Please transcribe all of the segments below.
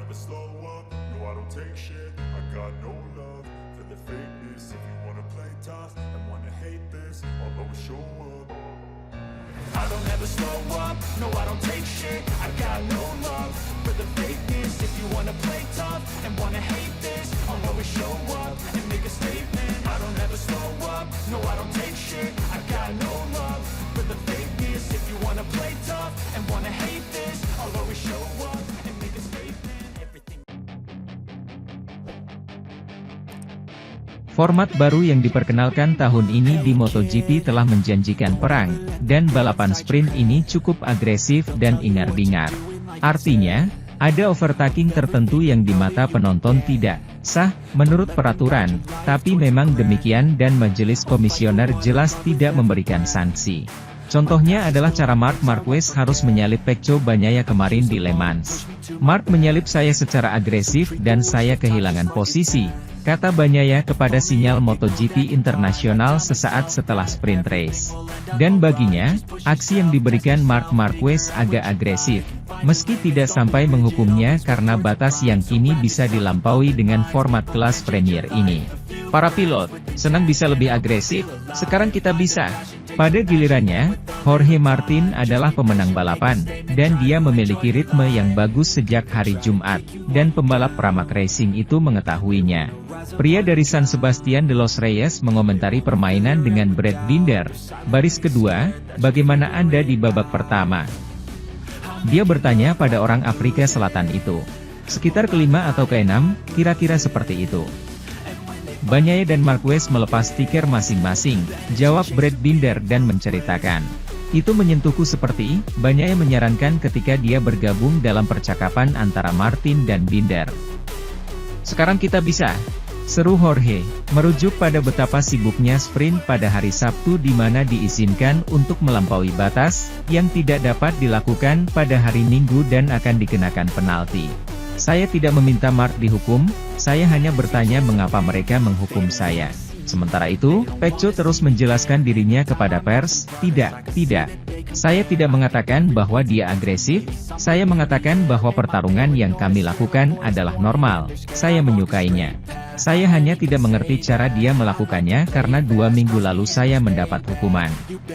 never slow up, no I don't take shit. I got no love for the fakeness. If you wanna play tough and wanna hate this, I'll always show up. I don't ever slow up, no I don't take shit. I got no love for the fakeness. If you wanna play tough and wanna hate this, I'll always show up and make a statement. I don't ever slow up, no I don't take shit. I got no love for the fakeness. If you wanna play tough and wanna hate this, I'll always show up and make a statement. Everything. Format baru yang diperkenalkan tahun ini di MotoGP telah menjanjikan perang, dan balapan sprint ini cukup agresif dan ingar-bingar. Artinya, ada overtaking tertentu yang di mata penonton tidak sah menurut peraturan, tapi memang demikian dan majelis komisioner jelas tidak memberikan sanksi. Contohnya adalah cara Marc Marquez harus menyalip Pecco Bagnaia kemarin di Le Mans. Marc menyalip saya secara agresif dan saya kehilangan posisi, kata Bagnaia kepada sinyal MotoGP Internasional sesaat setelah sprint race. Dan baginya, aksi yang diberikan Marc Marquez agak agresif, meski tidak sampai menghukumnya karena batas yang kini bisa dilampaui dengan format kelas Premier ini. Para pilot, senang bisa lebih agresif, sekarang kita bisa. Pada gilirannya, Jorge Martin adalah pemenang balapan, dan dia memiliki ritme yang bagus sejak hari Jumat, dan pembalap Pramac Racing itu mengetahuinya. Pria dari San Sebastian de los Reyes mengomentari permainan dengan Brad Binder. Baris kedua, bagaimana Anda di babak pertama? Dia bertanya pada orang Afrika Selatan itu. Sekitar kelima atau keenam, kira-kira seperti itu. Bagnaia dan Marquez melepas stiker masing-masing, jawab Brad Binder dan menceritakan. Itu menyentuhku seperti, Bagnaia menyarankan ketika dia bergabung dalam percakapan antara Martin dan Binder. Sekarang kita bisa, seru Jorge, merujuk pada betapa sibuknya sprint pada hari Sabtu di mana diizinkan untuk melampaui batas, yang tidak dapat dilakukan pada hari Minggu dan akan dikenakan penalti. Saya tidak meminta Marc dihukum, saya hanya bertanya mengapa mereka menghukum saya. Sementara itu, Pecco terus menjelaskan dirinya kepada pers, tidak. Saya tidak mengatakan bahwa dia agresif, saya mengatakan bahwa pertarungan yang kami lakukan adalah normal, saya menyukainya. Saya hanya tidak mengerti cara dia melakukannya karena 2 minggu lalu saya mendapat hukuman.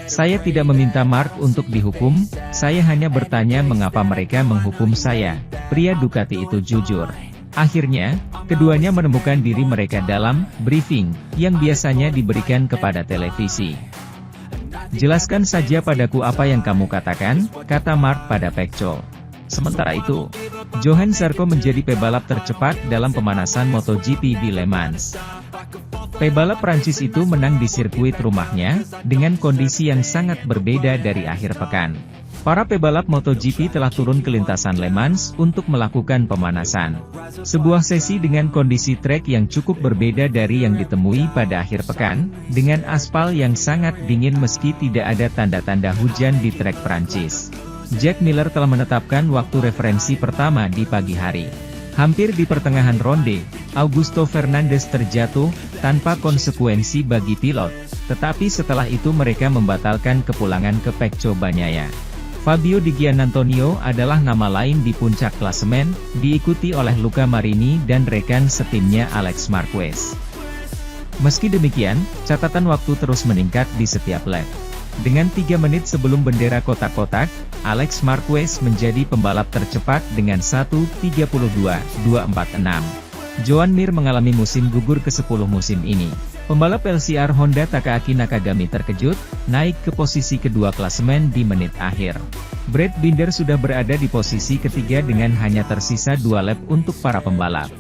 Saya tidak meminta Marc untuk dihukum, saya hanya bertanya mengapa mereka menghukum saya. Pria Ducati itu jujur. Akhirnya, keduanya menemukan diri mereka dalam briefing yang biasanya diberikan kepada televisi. Jelaskan saja padaku apa yang kamu katakan, kata Marc pada Pecco. Sementara itu, Johan Zarco menjadi pebalap tercepat dalam pemanasan MotoGP di Le Mans. Pebalap Prancis itu menang di sirkuit rumahnya, dengan kondisi yang sangat berbeda dari akhir pekan. Para pebalap MotoGP telah turun ke lintasan Le Mans untuk melakukan pemanasan. Sebuah sesi dengan kondisi trek yang cukup berbeda dari yang ditemui pada akhir pekan, dengan aspal yang sangat dingin meski tidak ada tanda-tanda hujan di trek Prancis. Jack Miller telah menetapkan waktu referensi pertama di pagi hari. Hampir di pertengahan ronde, Augusto Fernandez terjatuh, tanpa konsekuensi bagi pilot, tetapi setelah itu mereka membatalkan kepulangan ke Pecco Bagnaia. Fabio Di Giannantonio adalah nama lain di puncak klasemen, diikuti oleh Luca Marini dan rekan setimnya Alex Marquez. Meski demikian, catatan waktu terus meningkat di setiap lap. Dengan 3 menit sebelum bendera kotak-kotak, Alex Marquez menjadi pembalap tercepat dengan 1:32.246. Joan Mir mengalami musim gugur ke-10 musim ini. Pembalap LCR Honda Takaaki Nakagami terkejut, naik ke posisi kedua klasemen di menit akhir. Brad Binder sudah berada di posisi ketiga dengan hanya tersisa 2 lap untuk para pembalap.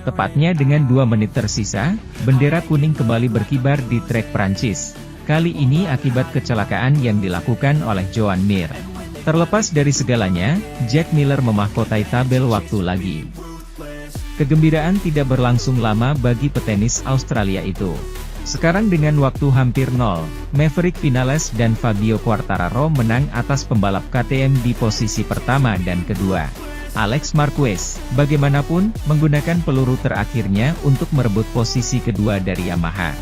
Tepatnya dengan 2 menit tersisa, bendera kuning kembali berkibar di trek Prancis. Kali ini akibat kecelakaan yang dilakukan oleh Joan Mir. Terlepas dari segalanya, Jack Miller memahkotai tabel waktu lagi. Kegembiraan tidak berlangsung lama bagi petenis Australia itu. Sekarang dengan waktu hampir 0, Maverick Vinales dan Fabio Quartararo menang atas pembalap KTM di posisi pertama dan kedua. Alex Marquez, bagaimanapun, menggunakan peluru terakhirnya untuk merebut posisi kedua dari Yamaha.